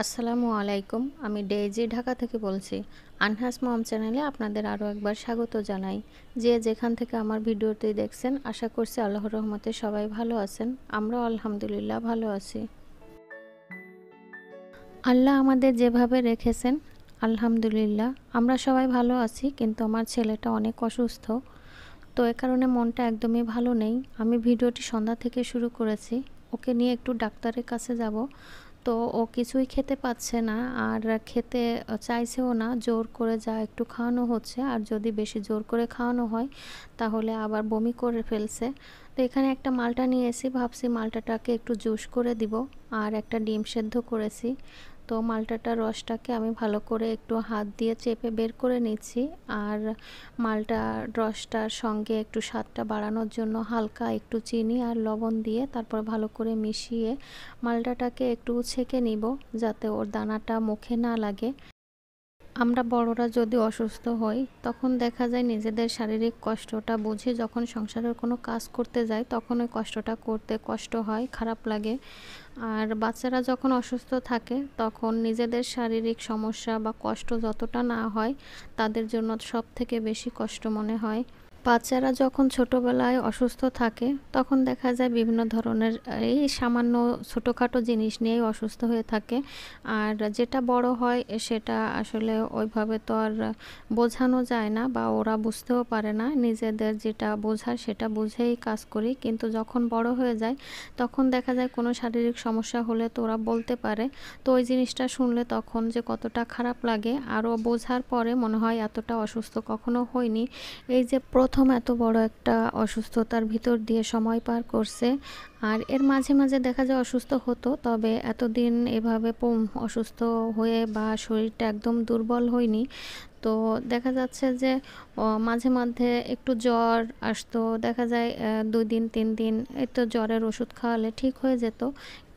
আসসালামু আলাইকুম। আমি ডেইজি ঢাকা থেকে বলছি। আনহাস মম চ্যানেলে আপনাদের আরও একবার স্বাগত জানাই। যে যেখান থেকে আমার ভিডিওটি দেখছেন, আশা করছি আল্লাহর রহমতে সবাই ভালো আছেন। আমরাও আলহামদুলিল্লাহ ভালো আছি। আল্লাহ আমাদের যেভাবে রেখেছেন আলহামদুলিল্লাহ আমরা সবাই ভালো আছি, কিন্তু আমার ছেলেটা অনেক অসুস্থ। তো এ কারণে মনটা একদমই ভালো নেই। আমি ভিডিওটি সন্ধ্যা থেকে শুরু করেছি। ওকে নিয়ে একটু ডাক্তারের কাছে যাব। তো ও কিছুই খেতে পাচ্ছে না, আর খেতে চাইছেও না। জোর করে যা একটু খাওয়ানো হচ্ছে, আর যদি বেশি জোর করে খাওয়ানো হয় তাহলে আবার বমি করে ফেলছে। তো এখানে একটা মালটা নিয়ে এসে ভাবছি মালটাটাকে একটু জুস করে দিব, আর একটা ডিম সেদ্ধ করেছি। তো মালটাটার রসটাকে আমি ভালো করে একটু হাত দিয়ে চেপে বের করে নিচ্ছি, আর মালটার রসটার সঙ্গে একটু স্বাদটা বাড়ানোর জন্য হালকা একটু চিনি আর লবণ দিয়ে তারপর ভালো করে মিশিয়ে মালটাটাকে একটু ছেঁকে নিব, যাতে ওর দানাটা মুখে না লাগে। আমরা বড়রা যদি অসুস্থ হই তখন দেখা যায় নিজেদের শারীরিক কষ্টটা বুঝি, যখন সংসারের কোনো কাজ করতে যাই তখন ওই কষ্টটা করতে কষ্ট হয়, খারাপ লাগে। আর বাচ্চারা যখন অসুস্থ থাকে তখন নিজেদের শারীরিক সমস্যা বা কষ্ট যতটা না হয়, তাদের জন্য সব থেকে বেশি কষ্ট মনে হয়। বাচ্চারা যখন ছোটোবেলায় অসুস্থ থাকে তখন দেখা যায় বিভিন্ন ধরনের এই সামান্য ছোটোখাটো জিনিস নিয়েই অসুস্থ হয়ে থাকে। আর যেটা বড় হয় সেটা আসলে ওইভাবে তো আর বোঝানো যায় না, বা ওরা বুঝতেও পারে না। নিজেদের যেটা বোঝার সেটা বুঝেই কাজ করি, কিন্তু যখন বড় হয়ে যায় তখন দেখা যায় কোনো শারীরিক সমস্যা হলে তো ওরা বলতে পারে। তো ওই জিনিসটা শুনলে তখন যে কতটা খারাপ লাগে, আরও বোঝার পরে মনে হয় এতটা অসুস্থ কখনো হয়নি। এই যে প্রথম এত বড় একটা অসুস্থতার ভিতর দিয়ে সময় পার করছে, আর এর মাঝে মাঝে দেখা যায় অসুস্থ হতো, তবে এতদিন এভাবে অসুস্থ হয়ে বা শরীরটা একদম দুর্বল হয়নি। তো দেখা যাচ্ছে যে মাঝে মধ্যে একটু জ্বর আসতো, দেখা যায় 2 দিন 3 দিন এই তো জ্বরের ওষুধ খাওয়ালে ঠিক হয়ে যেত।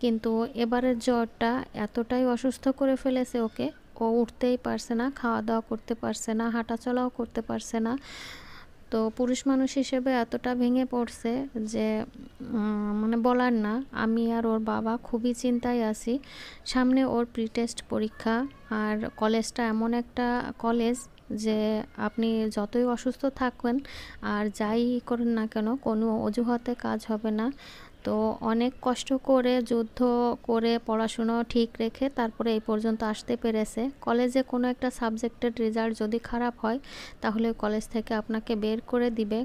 কিন্তু এবারের জ্বরটা এতটাই অসুস্থ করে ফেলেছে ওকে, ও উঠতেই পারছে না, খাওয়া দাওয়া করতে পারছে না, হাঁটাচলাও করতে পারছে না। তো পুরুষ মানুষ হিসেবে এতটা ভেঙে পড়ছে যে মানে বলার না। আমি আর ওর বাবা খুবই চিন্তায় আছি। সামনে ওর প্রি টেস্ট পরীক্ষা, আর কলেজটা এমন একটা কলেজ যে আপনি যতই অসুস্থ থাকবেন আর যাই করেন না কেন, কোনো অজুহাতে কাজ হবে না। তো অনেক কষ্ট করে যুদ্ধ করে পড়াশুনো ঠিক রেখে তারপরে এই পর্যন্ত আসতে পেরেছে। কলেজে কোনো একটা সাবজেক্টের রেজাল্ট যদি খারাপ হয় তাহলে কলেজ থেকে আপনাকে বের করে দিবে,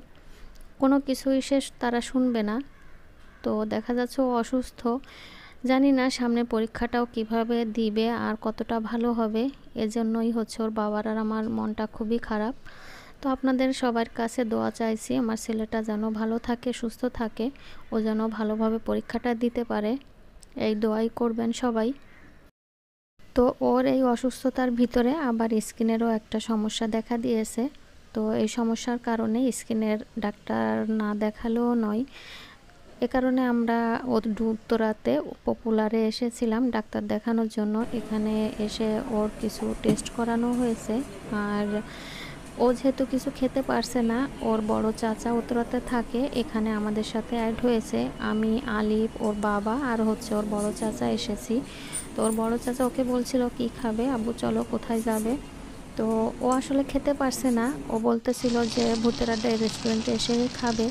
কোনো কিছুই শেষ তারা শুনবে না। তো দেখা যাচ্ছে ও অসুস্থ, জানি না সামনে পরীক্ষাটাও কিভাবে দিবে আর কতটা ভালো হবে। এজন্যই হচ্ছে ওর বাবার আর আমার মনটা খুবই খারাপ। তো আপনাদের সবার কাছে দোয়া চাইছি আমার ছেলেটা যেন ভালো থাকে, সুস্থ থাকে, ও যেন ভালোভাবে পরীক্ষাটা দিতে পারে। এই দোয়াই করবেন সবাই। তো ওর এই অসুস্থতার ভিতরে আবার স্কিনেরও একটা সমস্যা দেখা দিয়েছে। তো এই সমস্যার কারণে স্কিনের ডাক্তার না দেখালেও নয়। এ কারণে আমরা উত্তরাতে পপুলারে এসেছিলাম ডাক্তার দেখানোর জন্য। এখানে এসে ওর কিছু টেস্ট করানো হয়েছে, আর ও যেহেতু কিছু খেতে পারছে না, ওর বড় চাচা উত্তরাতে থাকে, এখানে আমাদের সাথে অ্যাড হয়েছে। আমি, আলিফ, ওর বাবা আর হচ্ছে ওর বড় চাচা এসেছি। তো ওর বড় চাচা ওকে বলছিল কি খাবে আব্বু, চলো কোথায় যাবে। তো ও আসলে খেতে পারছে না, ও বলতেছিল যে ভূতের আড্ডা রেস্টুরেন্টে এসে খাবে।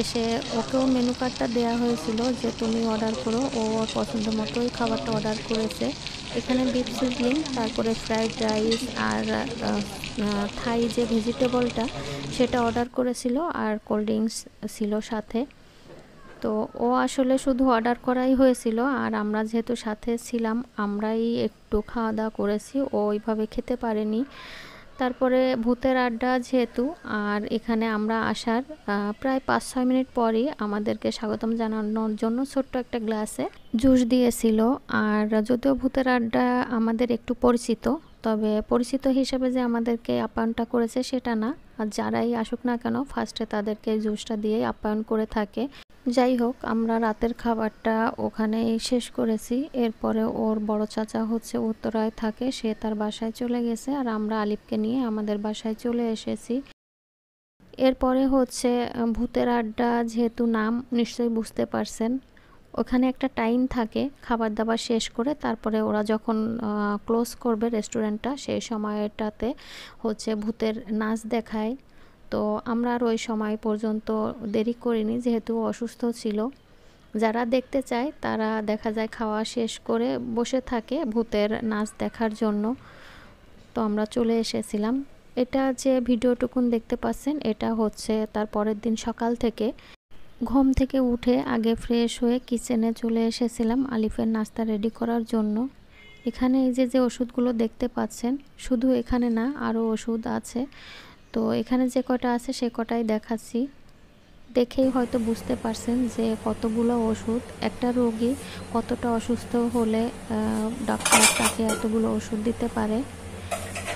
এসে ওকেও মেনু কার্ডটা দেওয়া হয়েছিল যে তুমি অর্ডার করো, ও ওর পছন্দ মতোই খাবারটা অর্ডার করেছে। এখানে বিফ সিজলিং, তারপরে ফ্রাইড রাইস, আর থাই যে ভেজিটেবলটা সেটা অর্ডার করেছিল, আর কোল্ড ড্রিঙ্কস ছিল সাথে। তো ও আসলে শুধু অর্ডার করাই হয়েছিল, আর আমরা যেহেতু সাথে ছিলাম আমরাই একটু খাওয়া দাওয়া করেছি, ও ওইভাবে খেতে পারেনি। তারপরে ভূতের আড্ডা যেহেতু, আর এখানে আমরা আসার প্রায় 5-6 মিনিট পরই আমাদেরকে স্বাগতম জানানোর জন্য ছোট্ট একটা গ্লাসে জুস দিয়েছিল। আর যদিও ভূতের আড্ডা আমাদের একটু পরিচিত, তবে পরিচিত হিসেবে যে আমাদেরকে আপ্যায়নটা করেছে সেটা না। আর যারাই আসুক না কেন ফার্স্টে তাদেরকে জুসটা দিয়েই আপ্যায়ন করে থাকে। যাই হোক, আমরা রাতের খাবারটা ওখানেই শেষ করেছি। এরপরে ওর বড় চাচা হচ্ছে উত্তরায় থাকে, সে তার বাসায় চলে গেছে, আর আমরা আলিফকে নিয়ে আমাদের বাসায় চলে এসেছি। এরপরে হচ্ছে ভূতের আড্ডা, যেহেতু নাম নিশ্চয়ই বুঝতে পারছেন, ওখানে একটা টাইম থাকে খাবার দাবার শেষ করে তারপরে ওরা যখন ক্লোজ করবে রেস্টুরেন্টটা, সেই সময়টাতে হচ্ছে ভূতের নাচ দেখায়। তো আমরা আর ওই সময় পর্যন্ত দেরি করিনি, যেহেতু অসুস্থ ছিল। যারা দেখতে চায় তারা দেখা যায় খাওয়া শেষ করে বসে থাকে ভূতের নাচ দেখার জন্য। তো আমরা চলে এসেছিলাম। এটা যে ভিডিওটুকুন দেখতে পাচ্ছেন, এটা হচ্ছে তার পরের দিন সকাল থেকে ঘুম থেকে উঠে আগে ফ্রেশ হয়ে কিচেনে চলে এসেছিলাম আলিফের নাস্তা রেডি করার জন্য। এখানে এই যে ওষুধগুলো দেখতে পাচ্ছেন, শুধু এখানে না, আরও ওষুধ আছে। তো এখানে যে কটা আছে সে কটাই দেখাচ্ছি। দেখেই হয়তো বুঝতে পারছেন যে কতগুলো ওষুধ, একটা রোগী কতটা অসুস্থ হলে ডাক্তার তাকে এতগুলো ওষুধ দিতে পারে।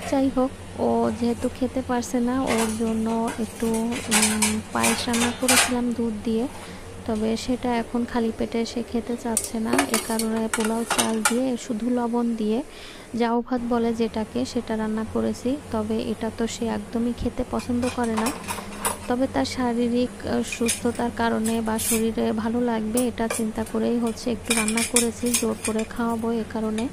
যাই হোক, ও যেহেতু খেতে পারছে না, ওর জন্য একটু পায়েস রান্না করেছিলাম দুধ দিয়ে। তবে সেটা এখন খালি পেটে সে খেতে চাচ্ছে না, এ কারণে পোলাও চাল দিয়ে শুধু লবণ দিয়ে জাউ ভাত বলে যেটাকে, সেটা রান্না করেছি। তবে এটা তো সে একদমই খেতে পছন্দ করে না। তবে তার শারীরিক সুস্থতার কারণে বা শরীরে ভালো লাগবে এটা চিন্তা করেই হচ্ছে একটু রান্না করেছি, জোর করে খাওয়াবো এ কারণে।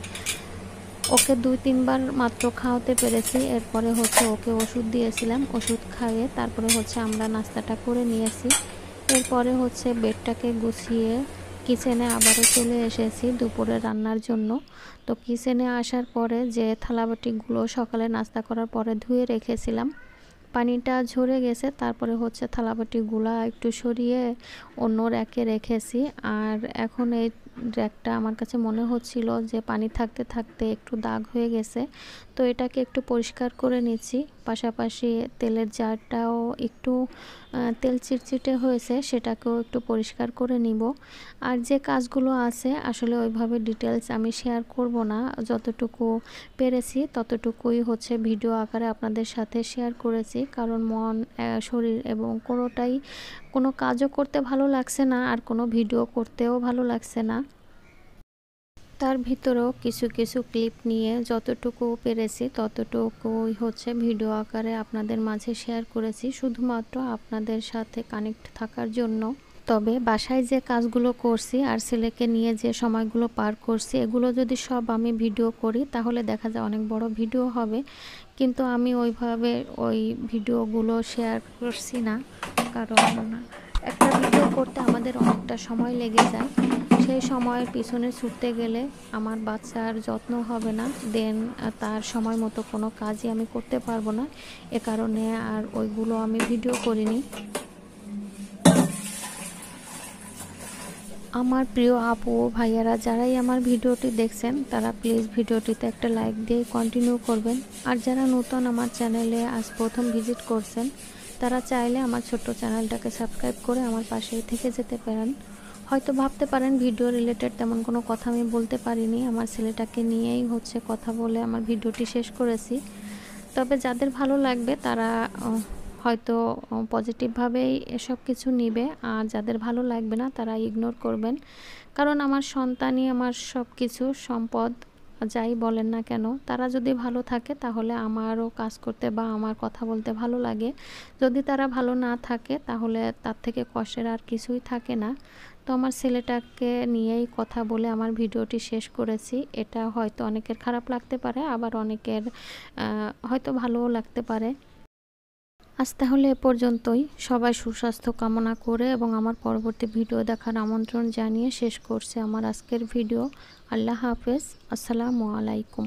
ওকে 2-3 বার মাত্র খাওয়াতে পেরেছি। এরপরে হচ্ছে ওকে ওষুধ দিয়েছিলাম, ওষুধ খাইয়ে তারপরে হচ্ছে আমরা নাস্তাটা করে নিয়েছি। এরপরে হচ্ছে বেডটাকে গুছিয়ে কিচেনে আবারও চলে এসেছি দুপুরে রান্নার জন্য। তো কিচেনে আসার পরে যে থালাবাটিগুলো সকালে নাস্তা করার পরে ধুয়ে রেখেছিলাম, পানিটা ঝরে গেছে। তারপরে হচ্ছে থালাবাটিগুলা একটু সরিয়ে অন্য র্যাকে রেখেছি। আর এখন এই র্যাকটা আমার কাছে মনে হচ্ছিল যে পানি থাকতে থাকতে একটু দাগ হয়ে গেছে, তো এটাকে একটু পরিষ্কার করে নিচ্ছি। পাশাপাশি তেলের জারটাও একটু তেল চিটচিটে হয়েছে, সেটাকেও একটু পরিষ্কার করে নিব। আর যে কাজগুলো আছে আসলে ওইভাবে ডিটেলস আমি শেয়ার করব না, যতটুকু পেরেছি ততটুকুই হচ্ছে ভিডিও আকারে আপনাদের সাথে শেয়ার করেছি। কারণ মন, শরীর এবং কোনোটাই, কোনো কাজও করতে ভালো লাগছে না আর কোনো ভিডিও করতেও ভালো লাগছে না। তার ভিতরেও কিছু কিছু ক্লিপ নিয়ে যতটুকু পেরেছি ততটুকুই হচ্ছে ভিডিও আকারে আপনাদের মাঝে শেয়ার করেছি, শুধুমাত্র আপনাদের সাথে কানেক্ট থাকার জন্য। তবে বাসায় যে কাজগুলো করছি আর ছেলেকে নিয়ে যে সময়গুলো পার করছি, এগুলো যদি সব আমি ভিডিও করি তাহলে দেখা যায় অনেক বড় ভিডিও হবে। কিন্তু আমি ওইভাবে ওই ভিডিওগুলো শেয়ার করছি না, কারণ একটা ভিডিও করতে আমাদের অনেকটা সময় লেগে যায়। সেই সময়ের পিছনে ছুটতে গেলে আমার বাচ্চার যত্ন হবে না, দেন তার সময় মতো কোনো কাজই আমি করতে পারবো না। এ কারণে আর ওইগুলো আমি ভিডিও করিনি। আমার প্রিয় আপু ভাইয়ারা যারাই আমার ভিডিওটি দেখছেন তারা প্লিজ ভিডিওটিতে একটা লাইক দিয়ে কন্টিনিউ করবেন। আর যারা নতুন আমার চ্যানেলে আজ প্রথম ভিজিট করছেন তারা চাইলে আমার ছোট্ট চ্যানেলটাকে সাবস্ক্রাইব করে আমার পাশেই থেকে যেতে পারেন। হয়তো ভাবতে পারেন ভিডিও রিলেটেড তেমন কোনো কথা আমি বলতে পারিনি, আমার ছেলেটাকে নিয়েই হচ্ছে কথা বলে আমার ভিডিওটি শেষ করেছি। তবে যাদের ভালো লাগবে তারা হয়তো পজিটিভভাবেই এসব কিছু নিবে, আর যাদের ভালো লাগবে না তারা ইগনোর করবেন। কারণ আমার সন্তানই আমার সব কিছু, সম্পদ যাই বলেন না কেন, তারা যদি ভালো থাকে তাহলে আমারও কাজ করতে বা আমার কথা বলতে ভালো লাগে। যদি তারা ভালো না থাকে তাহলে তার থেকে কষ্টের আর কিছুই থাকে না। তো আমার ছেলেটাকে নিয়েই কথা বলে আমার ভিডিওটি শেষ করেছি। এটা হয়তো অনেকের খারাপ লাগতে পারে, আবার অনেকের হয়তো ভালোও লাগতে পারে। আজ তাহলে এ পর্যন্তই। সবাই সুস্বাস্থ্য কামনা করে এবং আমার পরবর্তী ভিডিও দেখার আমন্ত্রণ জানিয়ে শেষ করছে আমার আজকের ভিডিও। আল্লাহ হাফেজ, আসসালামু আলাইকুম।